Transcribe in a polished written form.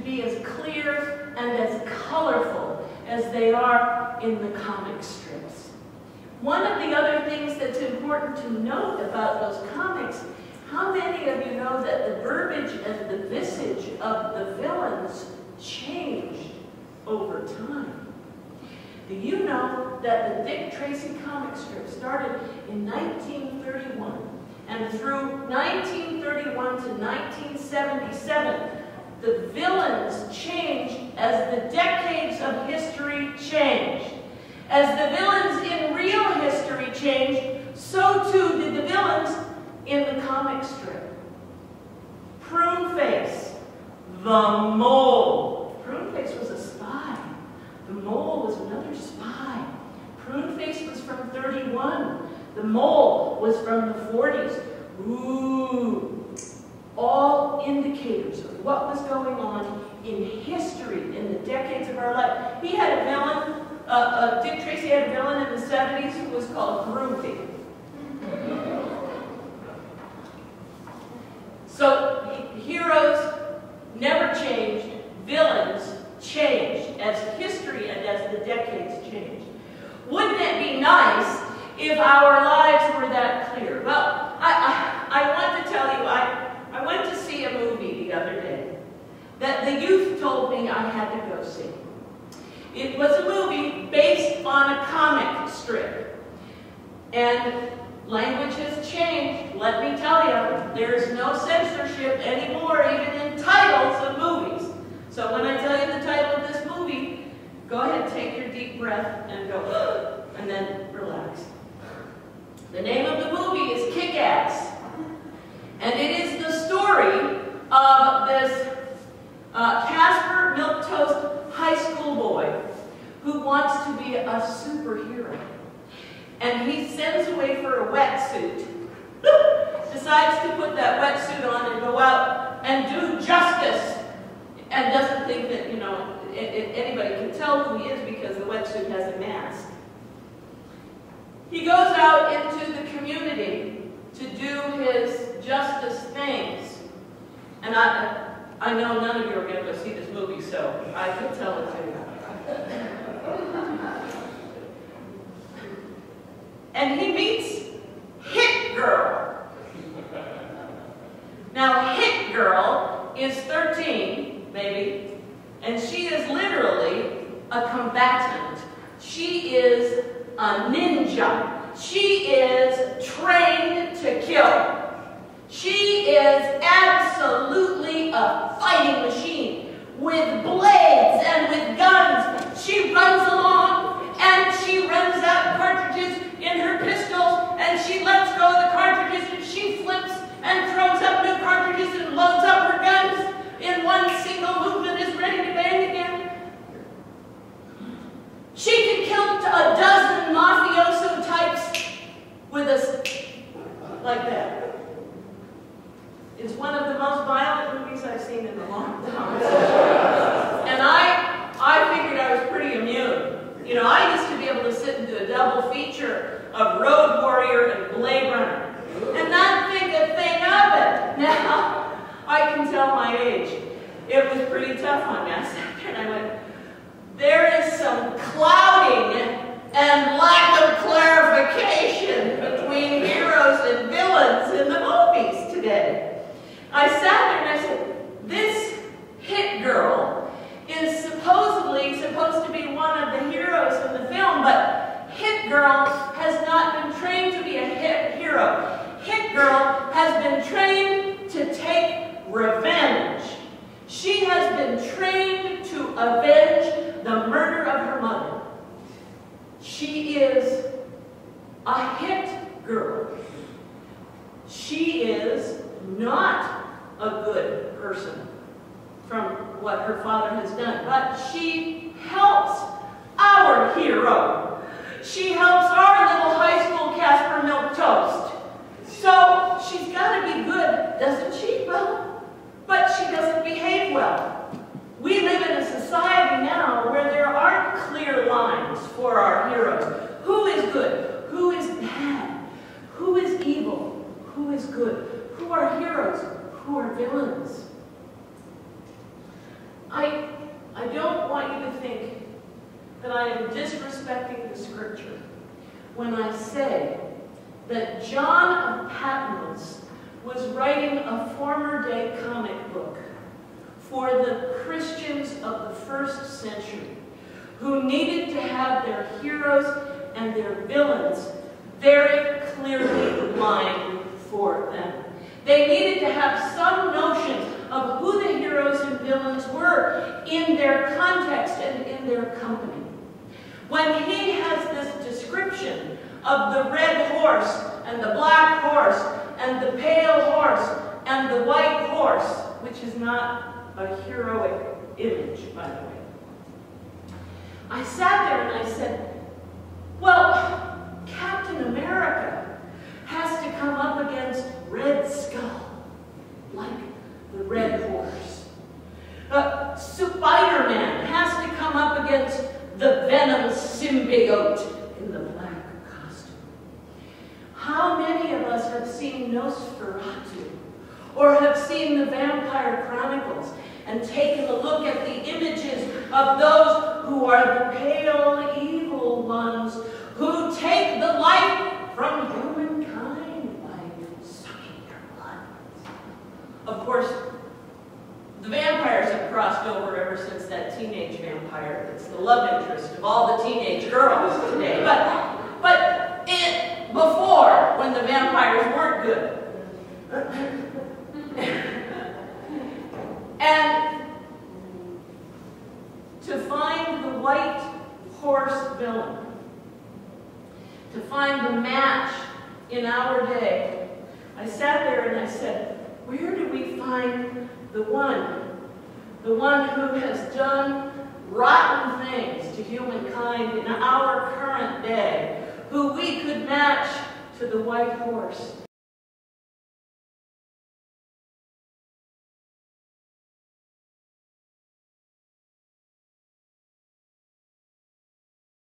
be as clear and as colorful as they are in the comic strips. One of the other things that's important to note about those comics, how many of you know that the verbiage and the visage of the villains changed over time? Do you know that the Dick Tracy comic strip started in 1931, and through 1931 to 1977, the villains changed as the decades of history changed. As the villains in real history changed, so too did the villains in the comic strip. Pruneface, the mole. Pruneface was a spy. The mole was another spy. Pruneface was from 31. The mole was from the 40s. Ooh. All indicators of what was going on in history in the decades of our life. He had a villain, Dick Tracy had a villain in the 70s who was called Groovy. So heroes never changed, villains changed as history and as the decades changed. Wouldn't it be nice if our lives were that clear? Well, I want to tell you, I went to see a movie the other day that the youth told me I had to go see. It was a movie based on a comic strip. And language has changed, let me tell you. There's no censorship anymore, even in titles of movies. So when I tell you the title of this movie, go ahead, take your deep breath and go, and then relax. The name of the movie is Kick-Ass. And it is the story of this Casper Milquetoast high school boy who wants to be a superhero. And he sends away for a wetsuit, decides to put that wetsuit on and go out and do justice, and doesn't think that, you know, anybody can tell who he is because the wetsuit has a mask. He goes out into the community to do his justice things. And I know none of you are going to go see this movie, so I can tell it to you. And he meets Hit Girl. Now, Hit Girl is 13, maybe, and she is literally a combatant. She is a ninja. She is trained to kill. She is absolutely a fighting machine with blades and with guns. She runs along and she runs out cartridges in her pistols and she lets go of the cartridges and she flips and throws up new cartridges and loads up her guns in one single movement, is ready to bang again. She can kill a dozen mafioso types with a like that. It's one of the most violent movies I've seen in a long time. And I figured I was pretty immune. You know, I used to be able to sit and do a double feature of Road Warrior and Blade Runner and not think a thing of it. Now, I can tell my age. It was pretty tough on me. I sat there and I went, there is some clouding and lack of clarification between heroes and villains in the movies today. I sat there and I said, this Hit Girl is supposedly supposed to be one of the heroes in the film, but Hit Girl has not been trained to be a hero. Hit Girl has been trained to take revenge. She has been trained to avenge the murder of her mother. She is a hit girl. She is not a good person from what her father has done, but she helps our hero. She helps our little high school Casper Milquetoast. So she's got to be good, doesn't she? Well, but she doesn't behave well. We live in a society now where there aren't clear lines for our heroes. Who is good? Who is bad? Who is evil? Who is good? Who are heroes? Who are villains? I don't want you to think that I am disrespecting the scripture when I say that John of Patmos was writing a former day comic book for the Christians of the first century who needed to have their heroes and their villains very clearly lined for them. They needed to have some notion of who the heroes and villains were in their context and in their company. When he has this description of the red horse and the black horse and the pale horse and the white horse, which is not a heroic image, by the way, I sat there and I said, well, Captain America has to come up against Red Skull, like the red horse. Spider-Man has to come up against the venom symbiote in the black costume. How many of us have seen Nosferatu or have seen the Vampire Chronicles and taken a look at the images of those who are the pale evil ones who take the life from humankind by sucking their blood? Of course, the vampires have crossed over ever since that teenage vampire that's the love interest of all the teenage girls today. But before, when the vampires weren't good. And to find the white horse villain, to find the match in our day, I sat there and I said, where do we find the one who has done rotten things to humankind in our current day, who we could match to the white horse?